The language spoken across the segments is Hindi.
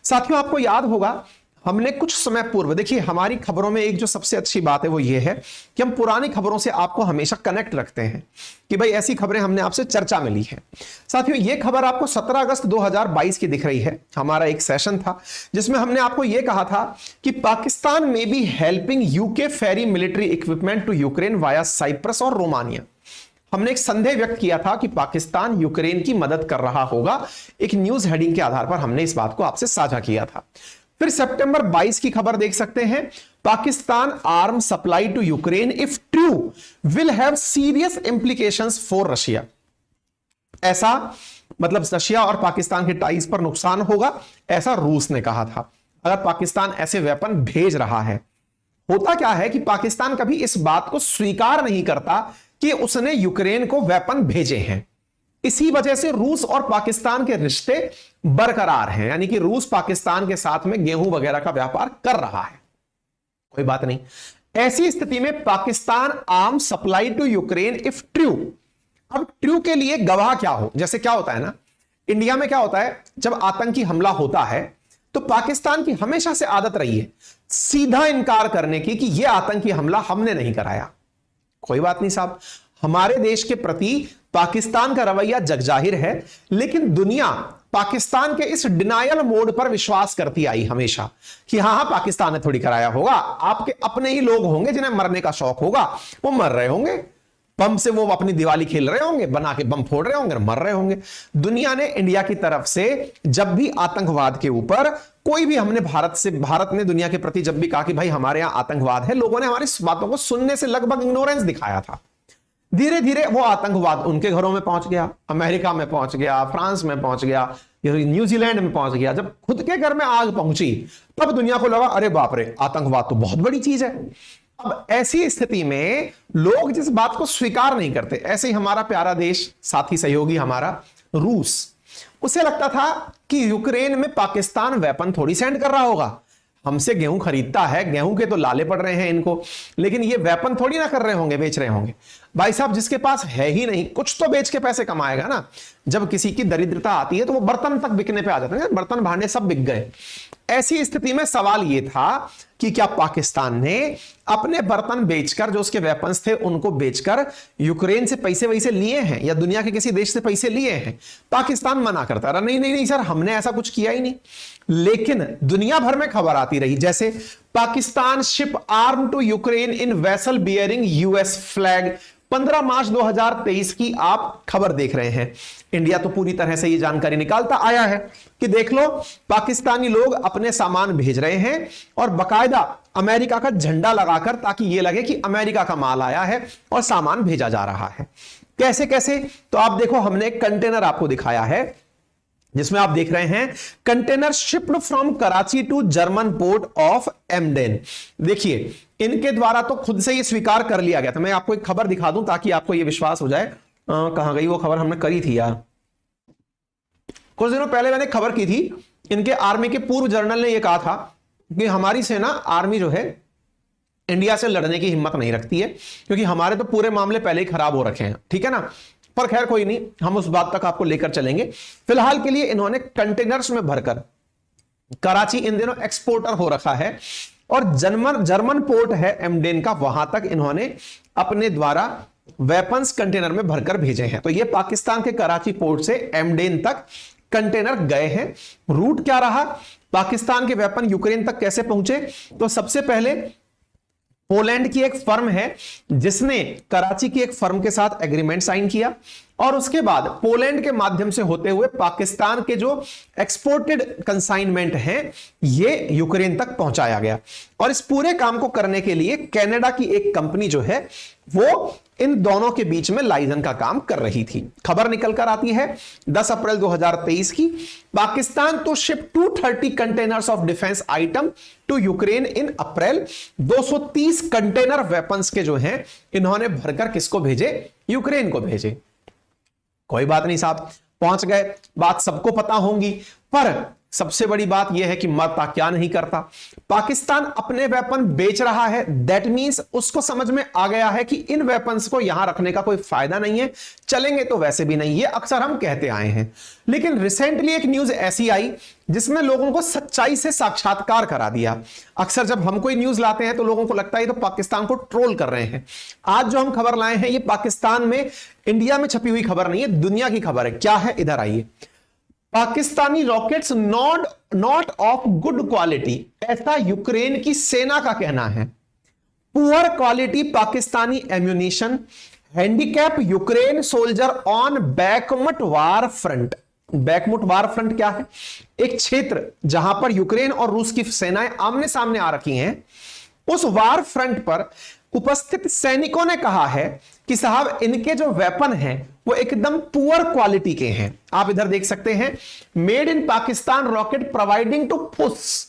साथियों, आपको याद होगा हमने कुछ समय पूर्व, देखिए हमारी खबरों में एक जो सबसे अच्छी बात है वो ये है कि हम पुरानी खबरों से आपको हमेशा कनेक्ट रखते हैं कि भाई ऐसी खबरें हमने आपसे चर्चा में ली है। साथियों, ये खबर आपको 17 अगस्त 2022 की दिख रही है। हमारा एक सेशन था जिसमें हमने आपको यह कहा था कि पाकिस्तान में be helping UK ferry military equipment to Ukraine via Cyprus और रोमानिया। हमने एक संदेह व्यक्त किया था कि पाकिस्तान यूक्रेन की मदद कर रहा होगा। एक न्यूज हेडिंग के आधार पर हमने इस बात को आपसे साझा किया था। फिर सितंबर 22 की खबर देख सकते हैं, Pakistan arm supply to Ukraine if true will have serious implications for Russia. ऐसा मतलब रशिया और पाकिस्तान के टाइज पर नुकसान होगा, ऐसा रूस ने कहा था अगर पाकिस्तान ऐसे वेपन भेज रहा है। होता क्या है कि पाकिस्तान कभी इस बात को स्वीकार नहीं करता कि उसने यूक्रेन को वेपन भेजे हैं। इसी वजह से रूस और पाकिस्तान के रिश्ते बरकरार हैं, यानी कि रूस पाकिस्तान के साथ में गेहूं वगैरह का व्यापार कर रहा है। कोई बात नहीं। ऐसी स्थिति में Pakistan arm supply to Ukraine if true. अब ट्रू के लिए गवाह क्या हो? जैसे क्या होता है ना, इंडिया में क्या होता है, जब आतंकी हमला होता है तो पाकिस्तान की हमेशा से आदत रही है सीधा इनकार करने की कि यह आतंकी हमला हमने नहीं कराया। कोई बात नहीं साहब, हमारे देश के प्रति पाकिस्तान का रवैया जगजाहिर है, लेकिन दुनिया पाकिस्तान के इस डिनायल मोड पर विश्वास करती आई हमेशा कि हां पाकिस्तान ने थोड़ी कराया होगा, आपके अपने ही लोग होंगे जिन्हें मरने का शौक होगा, वो मर रहे होंगे, बम से वो अपनी दिवाली खेल रहे होंगे, बना के बम फोड़ रहे होंगे, मर रहे होंगे। दुनिया ने इंडिया की तरफ से जब भी आतंकवाद के ऊपर कोई भी, हमने भारत ने दुनिया के प्रति जब भी कहा कि भाई हमारे यहां आतंकवाद है, लोगों ने हमारी बातों को सुनने से लगभग इग्नोरेंस दिखाया था। धीरे धीरे वो आतंकवाद उनके घरों में पहुंच गया, अमेरिका में पहुंच गया, फ्रांस में पहुंच गया, न्यूजीलैंड में पहुंच गया। जब खुद के घर में आग पहुंची तब दुनिया को लगा अरे बाप रे, आतंकवाद तो बहुत बड़ी चीज है। अब ऐसी स्थिति में लोग जिस बात को स्वीकार नहीं करते, ऐसे ही हमारा प्यारा देश, साथी सहयोगी हमारा रूस, उसे लगता था कि यूक्रेन में पाकिस्तान वेपन थोड़ी सेंड कर रहा होगा, हमसे गेहूं खरीदता है, गेहूं के तो लाले पड़ रहे हैं इनको, लेकिन ये वेपन थोड़ी ना कर रहे होंगे, बेच रहे होंगे। भाई साहब, जिसके पास है ही नहीं, कुछ तो बेच के पैसे कमाएगा ना। जब किसी की दरिद्रता आती है तो वो बर्तन तक बिकने पे आ जाते हैं, बर्तन भांडे सब बिक गए। ऐसी स्थिति में सवाल यह था कि क्या पाकिस्तान ने अपने बर्तन बेचकर, जो उसके वेपन्स थे उनको बेचकर यूक्रेन से पैसे वैसे लिए हैं या दुनिया के किसी देश से पैसे लिए हैं? पाकिस्तान मना करता रहा, नहीं नहीं नहीं सर, हमने ऐसा कुछ किया ही नहीं। लेकिन दुनिया भर में खबर आती रही, जैसे Pakistan ship arm to Ukraine in vessel bearing US flag, 15 March 2023 की आप खबर देख रहे हैं। इंडिया तो पूरी तरह से ये जानकारी निकालता आया है कि देख लो, पाकिस्तानी लोग अपने सामान भेज रहे हैं और बकायदा अमेरिका का झंडा लगाकर, ताकि ये लगे कि अमेरिका का माल आया है और सामान भेजा जा रहा है। कैसे कैसे? तो आप देखो, हमने एक कंटेनर आपको दिखाया है जिसमें आप देख रहे हैं container shipped from Karachi to German port of Emden. देखिए, इनके द्वारा तो खुद से ये स्वीकार कर लिया गया था। मैं आपको एक खबर दिखा दूं ताकि आपको ये विश्वास हो जाए। कहां गई वो खबर? हमने करी थी यार, कुछ दिनों पहले मैंने खबर की थी। इनके आर्मी के पूर्व जनरल ने यह कहा था कि हमारी सेना, आर्मी जो है, इंडिया से लड़ने की हिम्मत नहीं रखती है क्योंकि हमारे तो पूरे मामले पहले ही खराब हो रखे हैं। ठीक है ना, पर खैर कोई नहीं, हम उस बात तक आपको लेकर चलेंगे। फिलहाल के लिए इन्होंने कंटेनर्स में भरकर, कराची इन दिनों एक्सपोर्टर हो रखा है और जर्मन पोर्ट है एमडेन का, वहां तक इन्होंने अपने द्वारा वेपन्स कंटेनर में भरकर भेजे हैं। तो ये पाकिस्तान के कराची पोर्ट से एमडेन तक कंटेनर गए हैं। रूट क्या रहा? पाकिस्तान के वेपन यूक्रेन तक कैसे पहुंचे? तो सबसे पहले पोलैंड की एक फर्म है जिसने कराची की एक फर्म के साथ एग्रीमेंट साइन किया और उसके बाद पोलैंड के माध्यम से होते हुए पाकिस्तान के जो एक्सपोर्टेड कंसाइनमेंट हैं ये यूक्रेन तक पहुंचाया गया। और इस पूरे काम को करने के लिए कनाडा की एक कंपनी जो है वो इन दोनों के बीच में लाइजन का काम कर रही थी। खबर निकल कर आती है 10 अप्रैल 2023 की, Pakistan to ship 230 containers of defence item to Ukraine in April. 230 container weapons के जो हैं इन्होंने भरकर किसको भेजे? यूक्रेन को भेजे। कोई बात नहीं साहब, पहुंच गए, बात सबको पता होंगी। पर सबसे बड़ी बात यह है कि मरता क्या नहीं करता। पाकिस्तान अपने वेपन बेच रहा है, दैट मींस उसको समझ में आ गया है कि इन वेपन्स को यहां रखने का कोई फायदा नहीं है, चलेंगे तो वैसे भी नहीं, ये अक्सर हम कहते आए हैं। लेकिन रिसेंटली एक न्यूज ऐसी आई जिसने लोगों को सच्चाई से साक्षात्कार करा दिया। अक्सर जब हम कोई न्यूज लाते हैं तो लोगों को लगता है तो पाकिस्तान को ट्रोल कर रहे हैं। आज जो हम खबर लाए हैं ये पाकिस्तान में, इंडिया में छपी हुई खबर नहीं है, दुनिया की खबर है। क्या है, इधर आइए। Pakistani rockets not of good quality, ऐसा यूक्रेन की सेना का कहना है। Poor quality Pakistani ammunition handicap Ukraine soldier on Bakhmut war front. Bakhmut war front क्या है? एक क्षेत्र जहां पर यूक्रेन और रूस की सेनाएं आमने सामने आ रखी हैं। उस वार फ्रंट पर उपस्थित सैनिकों ने कहा है कि साहब इनके जो वेपन हैं वो एकदम पुअर क्वालिटी के हैं। आप इधर देख सकते हैं, made in Pakistan rocket providing to push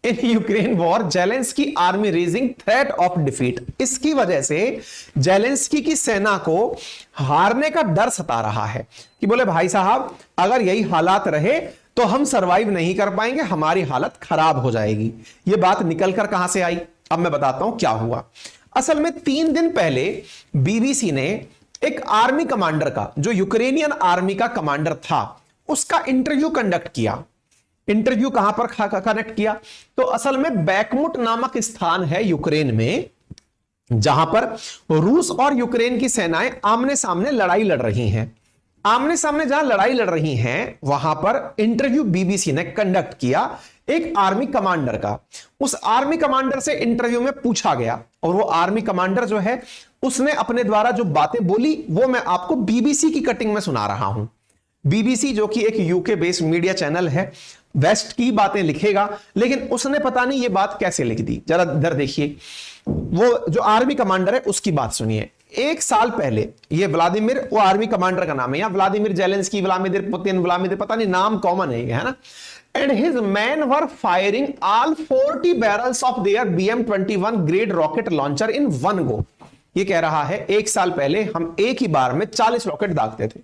in Ukraine war, Zelensky army raising threat of defeat. इसकी वजह से जेलेंस्की की सेना को हारने का डर सता रहा है कि बोले भाई साहब अगर यही हालात रहे तो हम सरवाइव नहीं कर पाएंगे, हमारी हालत खराब हो जाएगी। यह बात निकलकर कहां से आई, अब मैं बताता हूं क्या हुआ। असल में 3 दिन पहले बीबीसी ने एक आर्मी कमांडर का, जो यूक्रेनियन आर्मी का कमांडर था, उसका इंटरव्यू कंडक्ट किया। इंटरव्यू कहां पर कनेक्ट किया? तो असल में बैकमुट नामक स्थान है यूक्रेन में, जहां पर रूस और यूक्रेन की सेनाएं आमने सामने लड़ाई लड़ रही हैं। आमने सामने जहां लड़ाई लड़ रही हैं वहां पर इंटरव्यू बीबीसी ने कंडक्ट किया एक आर्मी कमांडर का। उस आर्मी कमांडर से इंटरव्यू में पूछा गया और वो आर्मी कमांडर जो है उसने अपने द्वारा जो बातें बोली वो मैं आपको बीबीसी की कटिंग में सुना रहा हूं। बीबीसी जो कि एक यूके बेस्ड मीडिया चैनल है, वेस्ट की बातें लिखेगा, लेकिन उसने पता नहीं ये बात कैसे लिख दी। जरा इधर देखिए, वो जो आर्मी कमांडर है उसकी बात सुनिए। 1 साल पहले ये व्लादिमीर, वो आर्मी कमांडर का नाम है, या Vladimir Zelensky, Vladimir Putin, Vladimir पता नहीं, नाम कॉमन है ना। And his men were firing all 40 barrels of their BM-21 grade rocket launcher in one go। ये कह रहा है 1 साल पहले हम एक ही बार में 40 रॉकेट दागते थे।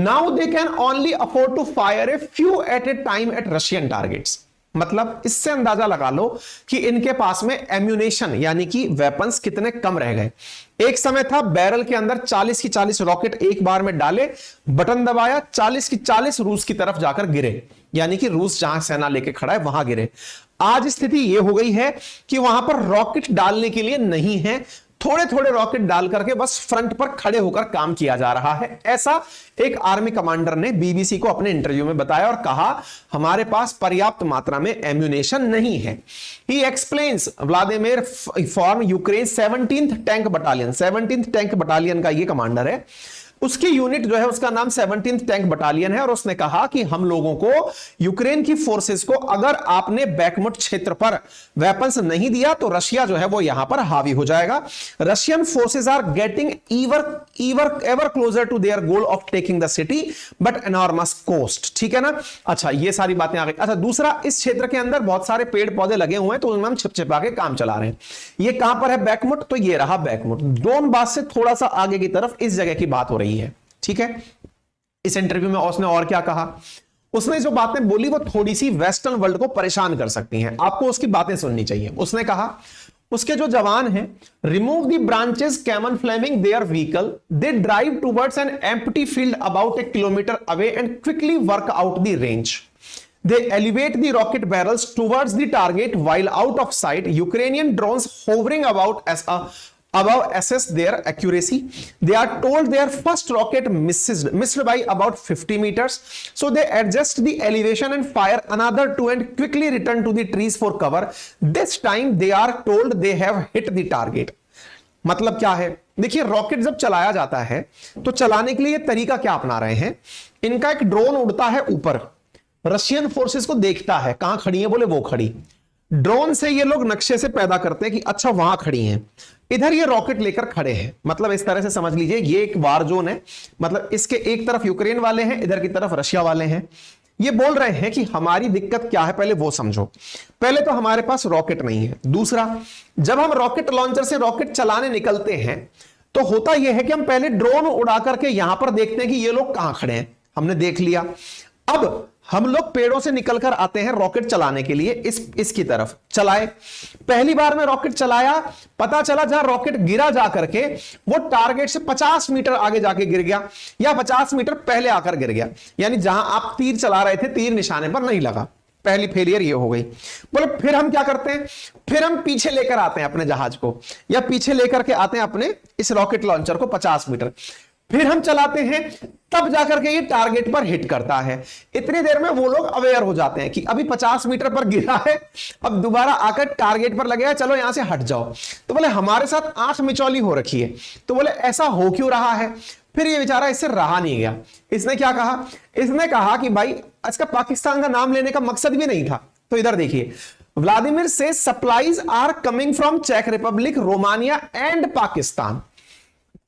Now they can only afford to fire a few at a time at Russian targets। मतलब इससे अंदाजा लगा लो कि इनके पास में एम्यूनेशन यानी कि वेपन्स कितने कम रह गए। एक समय था बैरल के अंदर 40 की 40 रॉकेट एक बार में डाले, बटन दबाया, 40 की 40 रूस की तरफ जाकर गिरे, यानी कि रूस जहां सेना लेके खड़ा है वहां गिरे। आज स्थिति यह हो गई है कि वहां पर रॉकेट डालने के लिए नहीं है, थोड़े थोड़े रॉकेट डाल करके बस फ्रंट पर खड़े होकर काम किया जा रहा है। ऐसा एक आर्मी कमांडर ने बीबीसी को अपने इंटरव्यू में बताया और कहा हमारे पास पर्याप्त मात्रा में एम्यूनेशन नहीं है। ही explains Vladimir form Ukraine 17th tank battalion, 17th tank battalion का ये कमांडर है, उसकी यूनिट जो है उसका नाम 17th टैंक बटालियन है। और उसने कहा कि हम लोगों को, यूक्रेन की फोर्सेस को, अगर आपने बैकमुट क्षेत्र पर वेपन्स नहीं दिया तो रशिया जो है वो यहां पर हावी हो जाएगा। Russian forces are getting ever closer to their goal of taking the city but enormous cost. ठीक है ना। अच्छा, ये सारी बातें आ गई। अच्छा, दूसरा, इस क्षेत्र के अंदर बहुत सारे पेड़ पौधे लगे हुए हैं तो उनमें हम छिपछिपा के काम चला रहे हैं। ये कहां पर है बैकमुट? तो ये रहा बैकमुट, डोनबास से थोड़ा सा आगे की तरफ इस जगह की बात हो रही है। ठीक है। इस इंटरव्यू में उसने और क्या कहा? उसने जो बातें बोली वो थोड़ी सी वेस्टर्न वर्ल्ड को परेशान कर सकती हैं, आपको उसकी बातें सुननी चाहिए। उसने कहा उसके जो जवान हैं, remove the branches camouflaging their vehicle, they drive towards an empty field about 1 kilometre away and quickly work out the range. They elevate the rocket barrels towards the target while out of sight. Ukrainian drones hovering above assess their accuracy. They are told their first rocket missed by about 50 meters. So they adjust the elevation and fire another 2 and quickly return to the trees for cover. This time they are told they have hit the target. मतलब क्या है? देखिए, रॉकेट जब चलाया जाता है तो चलाने के लिए तरीका क्या अपना रहे हैं? इनका एक ड्रोन उड़ता है ऊपर, रशियन फोर्सेस को देखता है कहां खड़ी है, बोले वो खड़ी। ड्रोन से ये लोग नक्शे से पैदा करते हैं कि अच्छा वहां खड़ी हैं, इधर ये रॉकेट लेकर खड़े हैं। मतलब इस तरह से समझ लीजिए ये एक वार जोन है, मतलब इसके एक तरफ यूक्रेन वाले हैं, इधर की तरफ रशिया वाले हैं। ये बोल रहे हैं कि हमारी दिक्कत क्या है, पहले वो समझो। पहले तो हमारे पास रॉकेट नहीं है। दूसरा, जब हम रॉकेट लॉन्चर से रॉकेट चलाने निकलते हैं तो होता यह है कि हम पहले ड्रोन उड़ा करके यहां पर देखते हैं कि ये लोग कहां खड़े हैं, हमने देख लिया। अब हम लोग पेड़ों से निकलकर आते हैं रॉकेट चलाने के लिए, इसकी तरफ चलाए। पहली बार में रॉकेट चलाया, पता चला जहां रॉकेट गिरा जा करके वो टारगेट से 50 मीटर आगे जाके गिर गया, या 50 मीटर पहले आकर गिर गया, यानी जहां आप तीर चला रहे थे तीर निशाने पर नहीं लगा। पहली फेलियर ये हो गई। बोले फिर हम क्या करते हैं, फिर हम पीछे लेकर आते हैं अपने जहाज को, या पीछे लेकर के आते हैं अपने इस रॉकेट लॉन्चर को 50 मीटर, फिर हम चलाते हैं, तब जाकर के ये टारगेट पर हिट करता है। इतनी देर में वो लोग अवेयर हो जाते हैं कि अभी 50 मीटर पर गिरा है, अब दोबारा आकर टारगेट पर लगेगा, चलो यहां से हट जाओ। तो बोले हमारे साथ आंख मिचौली हो रखी है। तो बोले ऐसा हो क्यों रहा है? फिर ये बेचारा इससे रहा नहीं गया। इसने क्या कहा? इसने कहा कि भाई इसका पाकिस्तान का नाम लेने का मकसद भी नहीं था। तो इधर देखिए, व्लादिमीर से सप्लाईज आर कमिंग फ्रॉम चेक रिपब्लिक, रोमानिया एंड पाकिस्तान।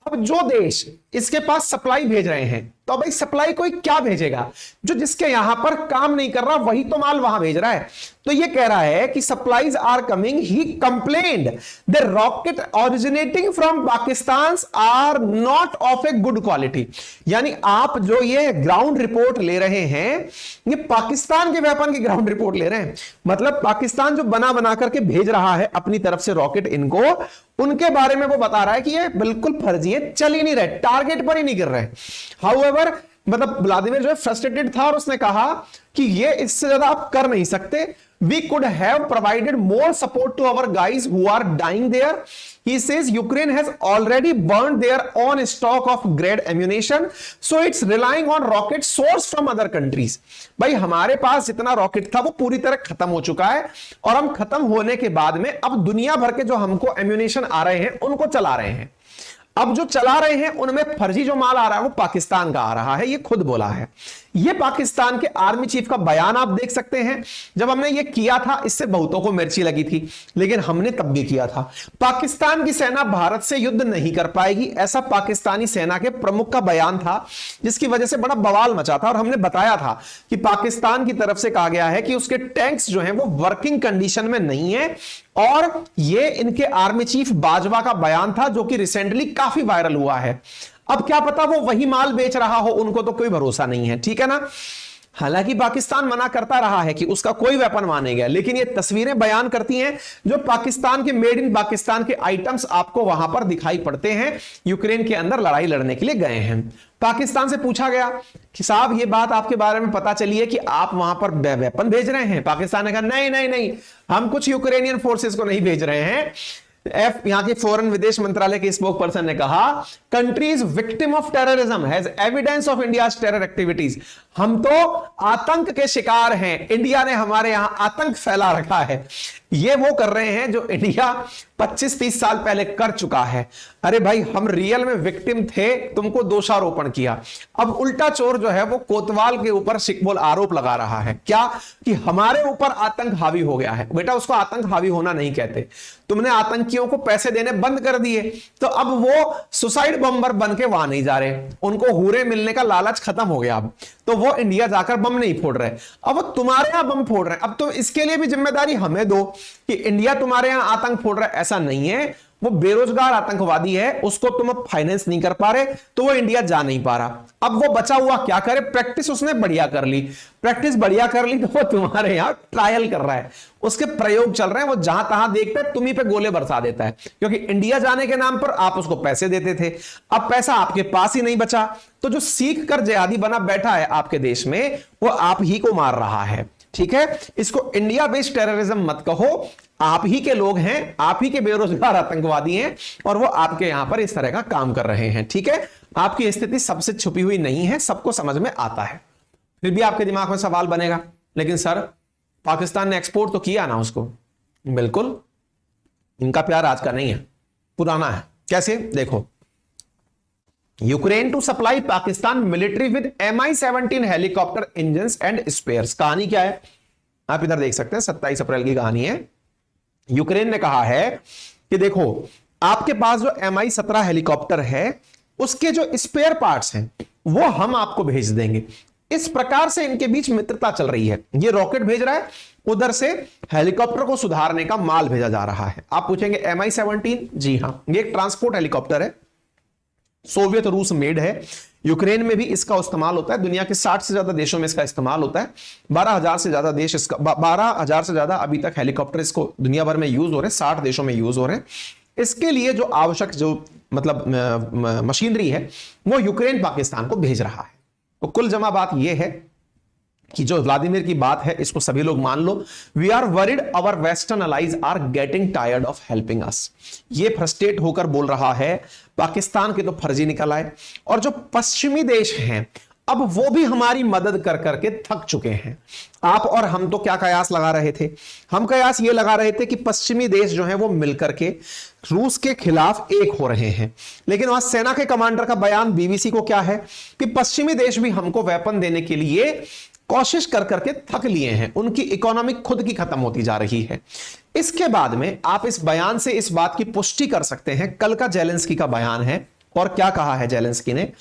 अब जो देश इसके पास सप्लाई भेज रहे हैं, तो भाई सप्लाई कोई क्या भेजेगा? जो जिसके यहां पर काम नहीं कर रहा वही तो माल वहां भेज रहा है। तो ये कह रहा है कि supplies are coming, he complained the rocket originating from Pakistan are not of a good quality. यानी आप जो ये ग्राउंड रिपोर्ट ले रहे हैं, ये पाकिस्तान के वेपन की ग्राउंड रिपोर्ट ले रहे हैं। मतलब पाकिस्तान जो बना बना करके भेज रहा है अपनी तरफ से रॉकेट इनको, उनके बारे में वो बता रहा है कि ये बिल्कुल फर्जी है, चल ही नहीं रहे, टारगेट पर ही नहीं गिर रहे। हाउएवर, मतलब व्लादिमीर जो है फ्रस्ट्रेटेड था और उसने कहा कि ये इससे ज्यादा आप कर नहीं सकते। We could have provided more support to our guys who are dying there. He says Ukraine has already burned their own stock of grade ammunition, so it's relying on rockets sourced from other countries. भाई हमारे पास जितना रॉकेट था वो पूरी तरह खत्म हो चुका है, और हम खत्म होने के बाद में अब दुनिया भर के जो हमको एम्यूनेशन आ रहे हैं उनको चला रहे हैं। अब जो चला रहे हैं उनमें फर्जी जो माल आ रहा है वो पाकिस्तान का आ रहा है, ये खुद बोला है। ये पाकिस्तान के आर्मी चीफ का बयान आप देख सकते हैं। जब हमने ये किया था इससे बहुतों को मिर्ची लगी थी, लेकिन हमने तब भी किया था। पाकिस्तान की सेना भारत से युद्ध नहीं कर पाएगी, ऐसा पाकिस्तानी सेना के प्रमुख का बयान था, जिसकी वजह से बड़ा बवाल मचा था। और हमने बताया था कि पाकिस्तान की तरफ से कहा गया है कि उसके टैंक्स जो हैं वो वर्किंग कंडीशन में नहीं है, और ये इनके आर्मी चीफ बाजवा का बयान था जो कि रिसेंटली काफी वायरल हुआ है। अब क्या पता वो वही माल बेच रहा हो, उनको तो कोई भरोसा नहीं है, ठीक है ना। हालांकि पाकिस्तान मना करता रहा है कि उसका कोई वेपन मानेगा, लेकिन ये तस्वीरें बयान करती हैं जो पाकिस्तान के मेड इन पाकिस्तान के आइटम्स आपको वहां पर दिखाई पड़ते हैं। यूक्रेन के अंदर लड़ाई लड़ने के लिए गए हैं। पाकिस्तान से पूछा गया कि साहब ये बात आपके बारे में पता चली है कि आप वहां पर वेपन भेज रहे हैं। पाकिस्तान ने कहा नहीं नहीं नहीं, हम कुछ यूक्रेनियन फोर्सेस को नहीं भेज रहे हैं। यहां के फॉरेन विदेश मंत्रालय के स्पोक पर्सन ने कहा countries victim of terrorism has evidence of India's terror activities. हम तो आतंक के शिकार हैं, इंडिया ने हमारे यहां आतंक फैला रखा है। ये वो कर रहे हैं जो इंडिया 25-30 साल पहले कर चुका है। अरे भाई हम रियल में विक्टिम थे, तुमको दोषारोपण किया। अब उल्टा चोर जो है वो कोतवाल के ऊपर शिकबोल आरोप लगा रहा है, क्या कि हमारे ऊपर आतंक हावी हो गया है। बेटा उसको आतंक हावी होना नहीं कहते, तुमने आतंकियों को पैसे देने बंद कर दिए, तो अब वो सुसाइड बम्बर बन के वहां नहीं जा रहे, उनको हुरे मिलने का लालच खत्म हो गया। अब तो वो इंडिया जाकर बम नहीं फोड़ रहे, अब वो तुम्हारे यहां बम फोड़ रहे हैं। अब तो इसके लिए भी जिम्मेदारी हमें दो कि इंडिया तुम्हारे यहां आतंक फोड़ रहा है, ऐसा नहीं है। वो बेरोजगार आतंकवादी है, उसको तुम अब फाइनेंस नहीं कर पा रहे, तो वो इंडिया जा नहीं पा रहा। अब वो बचा हुआ क्या करे, प्रैक्टिस उसने बढ़िया कर ली, प्रैक्टिस बढ़िया कर ली, तो वो तुम्हारे यहां ट्रायल कर रहा है, उसके प्रयोग चल रहे हैं। वो जहां तहां देखता है तुम्ही पे गोले बरसा देता है, क्योंकि इंडिया जाने के नाम पर आप उसको पैसे देते थे, अब पैसा आपके पास ही नहीं बचा, तो जो सीख कर जिहादी बना बैठा है आपके देश में वो आप ही को मार रहा है। ठीक है, इसको इंडिया बेस्ड टेररिज्म मत कहो, आप ही के लोग हैं, आप ही के बेरोजगार आतंकवादी हैं, और वो आपके यहां पर इस तरह का काम कर रहे हैं। ठीक है, आपकी स्थिति सबसे छुपी हुई नहीं है, सबको समझ में आता है। फिर भी आपके दिमाग में सवाल बनेगा, लेकिन सर पाकिस्तान ने एक्सपोर्ट तो किया ना उसको। बिल्कुल, इनका प्यार आज का नहीं है, पुराना है। कैसे? देखो, Ukraine to supply Pakistan military with MI-17 helicopter engine and spares. कहानी क्या है आप इधर देख सकते हैं, 27 अप्रैल की कहानी है। यूक्रेन ने कहा है कि देखो आपके पास जो MI-17 हेलीकॉप्टर है उसके जो स्पेयर पार्ट्स हैं वो हम आपको भेज देंगे। इस प्रकार से इनके बीच मित्रता चल रही है। ये रॉकेट भेज रहा है, उधर से हेलीकॉप्टर को सुधारने का माल भेजा जा रहा है। आप पूछेंगे MI-17? जी हां, ये एक ट्रांसपोर्ट हेलीकॉप्टर है, सोवियत रूस मेड है। यूक्रेन में भी इसका इस्तेमाल होता है। दुनिया के 60 से ज्यादा देशों में इसका इस्तेमाल होता है। 12,000 से ज्यादा देश इसका 12,000 से ज्यादा अभी तक हेलीकॉप्टर इसको दुनिया भर में यूज हो रहे हैं, 60 देशों में यूज हो रहे हैं। इसके लिए जो आवश्यक जो मतलब मशीनरी है वो यूक्रेन पाकिस्तान को भेज रहा है। तो कुल जमा बात यह है कि जो व्लादिमीर की बात है इसको सभी लोग मान लो। We are worried our western allies are getting tired of helping us. ये फ्रस्ट्रेट होकर बोल रहा है पाकिस्तान के तो फर्जी निकल आए, और जो पश्चिमी देश हैं अब वो भी हमारी मदद कर करके थक चुके हैं। आप और हम तो क्या कयास लगा रहे थे? हम कयास ये लगा रहे थे कि पश्चिमी देश जो है वो मिलकर के रूस के खिलाफ एक हो रहे हैं, लेकिन वहां सेना के कमांडर का बयान बीबीसी को क्या है कि पश्चिमी देश भी हमको वेपन देने के लिए कोशिश कर करके थक लिए हैं, उनकी इकोनॉमिक खुद की खत्म होती जा रही है। इसके बाद में आप इस बयान से इस बात की पुष्टि कर सकते हैं। कल का जेलेंस्की का बयान है, और क्या कहा है जेलेंस्की ने?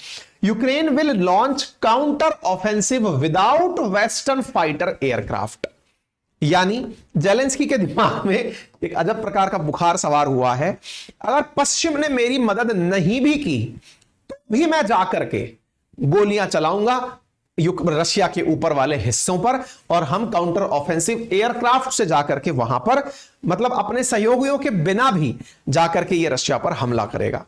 Ukraine will launch counter offensive without western fighter aircraft. यानी जेलेंस्की के दिमाग में एक अजब प्रकार का बुखार सवार हुआ है। अगर पश्चिम ने मेरी मदद नहीं भी की तो भी मैं जाकर के गोलियां चलाऊंगा रशिया के ऊपर वाले हिस्सों पर, और हम काउंटर ऑफेंसिव एयरक्राफ्ट से जाकर के वहां पर मतलब अपने सहयोगियों के बिना भी जाकर के ये रशिया पर हमला करेगा।